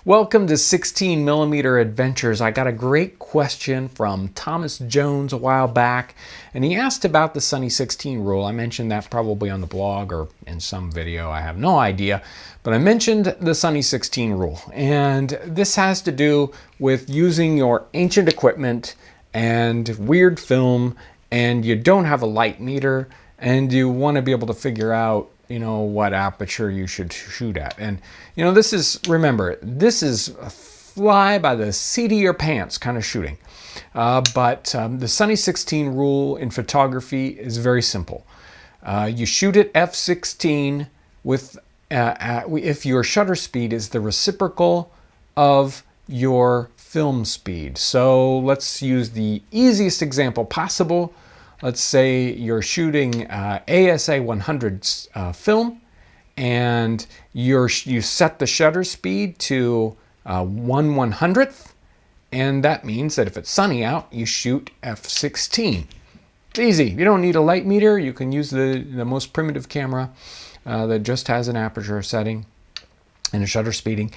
Welcome to 16 millimeter Adventures. I got a great question from Thomas Jones a while back, and he asked about the Sunny 16 rule. I mentioned that probably on the blog or in some video, I have no idea, but I mentioned the Sunny 16 rule, and this has to do with using your ancient equipment and weird film, and you don't have a light meter, and you want to be able to figure out what aperture you should shoot at. And this is, remember, this is a fly by the seat of your pants kind of shooting. But the Sunny 16 rule in photography is very simple. You shoot at f16 with if your shutter speed is the reciprocal of your film speed. So let's use the easiest example possible. Let's say you're shooting ASA 100 film, and you set the shutter speed to 1/100th, and that means that if it's sunny out, you shoot f16. It's easy. You don't need a light meter. You can use the most primitive camera that just has an aperture setting and a shutter speed,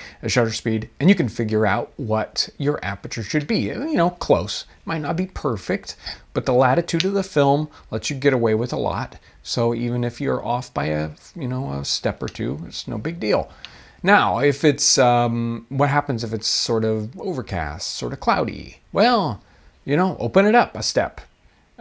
and you can figure out what your aperture should be. Close. Might not be perfect, but the latitude of the film lets you get away with a lot. So even if you're off by a step or two, it's no big deal. Now, if it's what happens if it's sort of overcast, sort of cloudy? Well, open it up a step.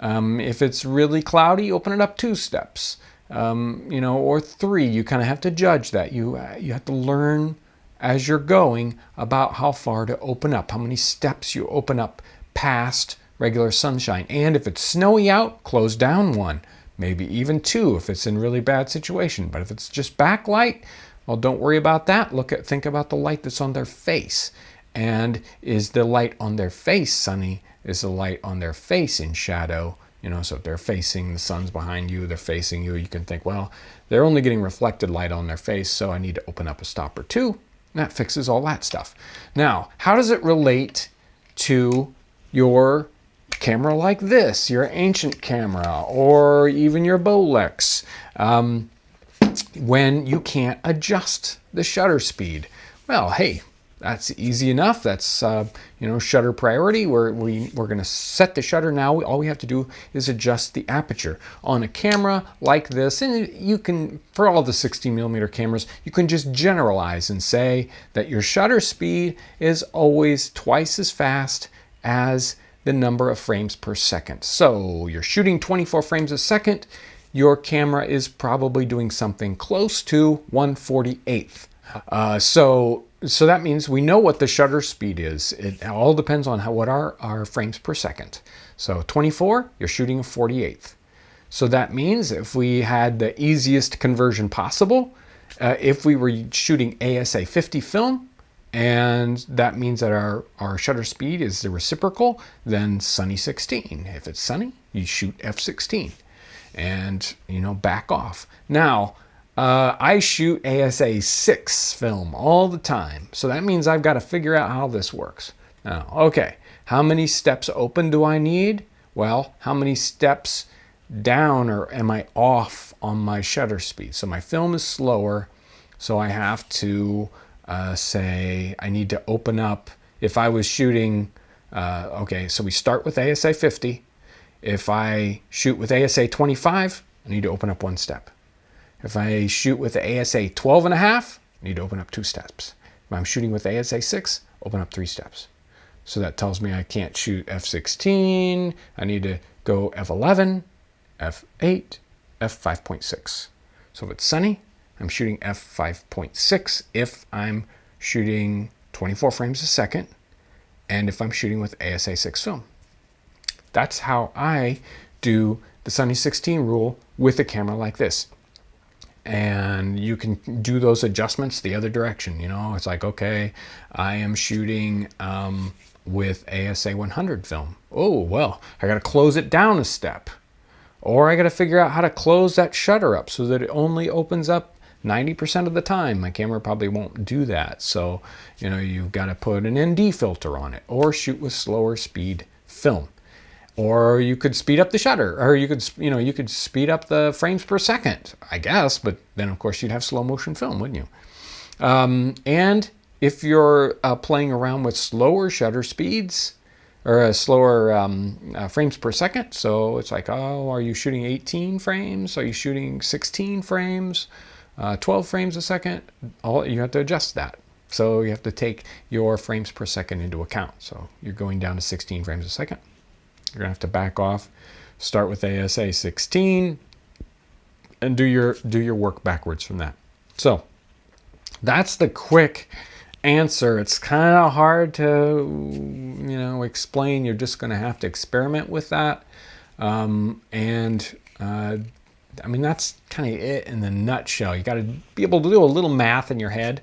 If it's really cloudy, open it up 2 steps. Or 3. You kind of have to judge that. You have to learn as you're going about how far to open up, how many steps you open up past regular sunshine. And if it's snowy out, close down 1, maybe even 2 if it's in really bad situation. But if it's just backlight, well, don't worry about that. Think about the light that's on their face. And is the light on their face sunny? Is the light on their face in shadow? So if they're facing, the sun's behind you, they're facing you, you can think, well, they're only getting reflected light on their face, so I need to open up a stop or 2. And that fixes all that stuff. Now, how does it relate to your camera like this, your ancient camera, or even your Bolex, when you can't adjust the shutter speed? Well, hey, that's easy enough. That's shutter priority. We're going to set the shutter now. All we have to do is adjust the aperture on a camera like this. And you can, for all the 16 millimeter cameras, you can just generalize and say that your shutter speed is always twice as fast as the number of frames per second. So you're shooting 24 frames a second. Your camera is probably doing something close to 1/48th. So that means we know what the shutter speed is. It all depends on what our frames per second. So 24, you're shooting a 48th. So that means if we had the easiest conversion possible, if we were shooting ASA 50 film, and that means that our shutter speed is the reciprocal, then Sunny 16. If it's sunny, you shoot f16 and, back off. Now, I shoot ASA 6 film all the time. So that means I've got to figure out how this works. Now, okay, how many steps open do I need? Well, how many steps down or am I off on my shutter speed? So my film is slower, so I have to say I need to open up. If I was shooting, okay, so we start with ASA 50. If I shoot with ASA 25, I need to open up 1 step. If I shoot with the ASA 12.5, I need to open up 2 steps. If I'm shooting with ASA 6, open up 3 steps. So that tells me I can't shoot f16. I need to go f11, f8, f5.6. So if it's sunny, I'm shooting f5.6 if I'm shooting 24 frames a second, and if I'm shooting with ASA 6 film. That's how I do the Sunny 16 rule with a camera like this. And you can do those adjustments the other direction. It's like, okay, I am shooting with ASA 100 film. Oh, well, I got to close it down a step. Or I got to figure out how to close that shutter up so that it only opens up 90% of the time. My camera probably won't do that. So, you've got to put an ND filter on it or shoot with slower speed film. Or you could speed up the shutter, or you could speed up the frames per second, I guess, but then of course you'd have slow motion film, wouldn't you? And if you're playing around with slower shutter speeds or slower frames per second, so it's like, oh, are you shooting 18 frames? Are you shooting 16 frames? 12 frames a second? You have to adjust that. So you have to take your frames per second into account. So you're going down to 16 frames a second. You're gonna have to back off, start with ASA 16, and do your work backwards from that. So that's the quick answer. It's kind of hard to explain. You're just going to have to experiment with that. I mean, that's kind of it in the nutshell. You got to be able to do a little math in your head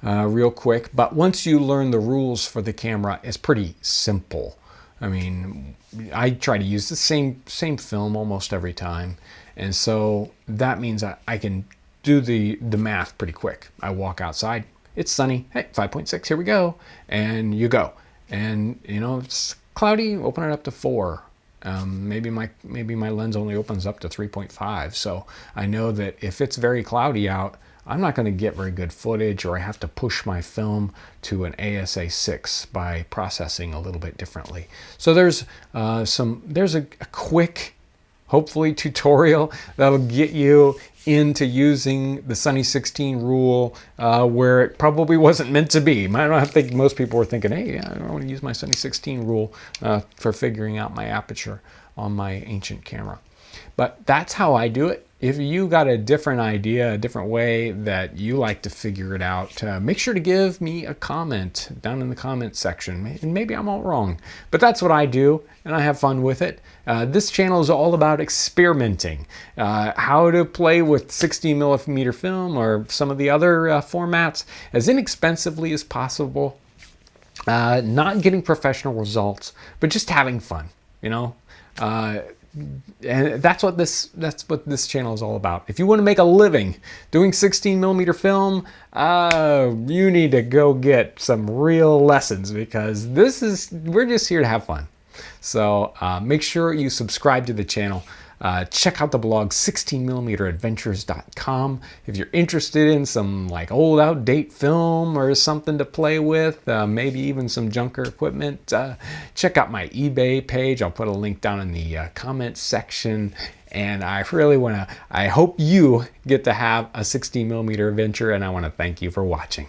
real quick. But once you learn the rules for the camera, it's pretty simple. I mean, I try to use the same film almost every time. And so that means I can do the math pretty quick. I walk outside. It's sunny. Hey, 5.6, here we go. And you go. And, it's cloudy, open it up to 4. Maybe my lens only opens up to 3.5. So I know that if it's very cloudy out, I'm not going to get very good footage, or I have to push my film to an ASA 6 by processing a little bit differently. So there's a quick, hopefully, tutorial that'll get you into using the Sunny 16 rule where it probably wasn't meant to be. I don't think most people were thinking, hey, I don't want to use my Sunny 16 rule for figuring out my aperture on my ancient camera. But that's how I do it. If you got a different idea, a different way that you like to figure it out, make sure to give me a comment down in the comment section. And maybe I'm all wrong, but that's what I do, and I have fun with it. This channel is all about experimenting, how to play with 16mm film or some of the other formats as inexpensively as possible. Not getting professional results, but just having fun, and that's what this channel is all about. If you want to make a living doing 16mm film, you need to go get some real lessons, because we're just here to have fun. So make sure you subscribe to the channel. Check out the blog 16millimeteradventures.com if you're interested in some old outdate film or something to play with, maybe even some junker equipment. Check out my eBay page. I'll put a link down in the comment section. And I hope you get to have a 16mm adventure, and I want to thank you for watching.